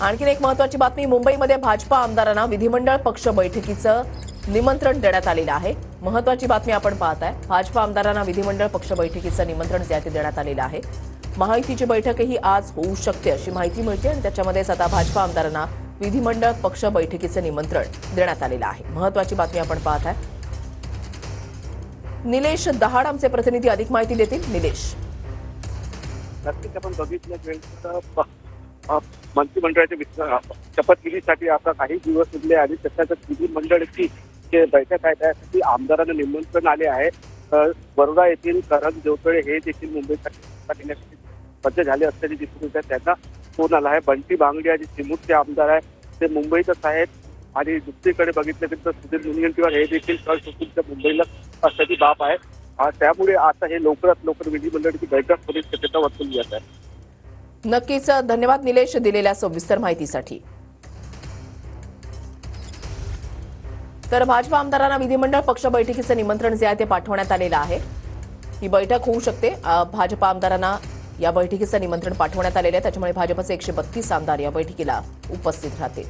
आणखी एक महत्त्वाची बातमी, मुंबईमध्ये भाजपा आमदारांना विधिमंडळ पक्ष बैठकीचं निमंत्रण देण्यात आलेलं आहे। महत्त्वाची बातमी आपण पाहताय, भाजपा आमदारांना विधिमंडळ पक्ष बैठकीचं निमंत्रण जे आहे ते देण्यात आलेलं आहे। महायुतीची बैठकही आज होऊ शकते अशी माहिती मिळते आणि त्याच्यामध्येच आता भाजपा आमदारांना विधिमंडळ पक्ष बैठकीचं निमंत्रण देण्यात आलेलं आहे। महत्त्वाची बातमी आपण पाहताय। निलेश दहाड आमचे प्रतिनिधी अधिक माहिती देतील। निलेश, नक्कीच आपण बघितलं मंत्रिमंडळाच्या शपथविधीसाठी आता काही दिवस उरले आणि त्याच्यातच विधिमंडळाची जे बैठक आहे त्यासाठी आमदारांना निमंत्रण आले आहे। बरोडा येथील करण देवतळे हे देखील मुंबईसाठी सज्ज झाले असल्याची दिसून येत आहे। त्यांना फोन आला आहे। बंटी बांगडिया जे चिमूरचे आमदार आहेत ते मुंबईतच आहेत आणि दुसरीकडे बघितलं तर सुधीर मुनगंटीवार हे देखील कळसुकूनच्या मुंबईला असल्याची बाब आहे। त्यामुळे आता हे लवकरात लवकर विधिमंडळाची बैठक होण्याची शक्यता वर्तवली जात आहे। नक्कीच धन्यवाद निलेश दिलेल्या सविस्तर माहितीसाठी। तर भाजपा आमदारांना विधिमंडळ पक्ष बैठकीचं निमंत्रण जे आहे ते पाठवण्यात आलेलं आहे। ही बैठक होऊ शकते। भाजपा आमदारांना या बैठकीचं निमंत्रण पाठवण्यात आलेलं आहे, त्याच्यामुळे भाजपचे 132 आमदार या बैठकीला उपस्थित राहतील।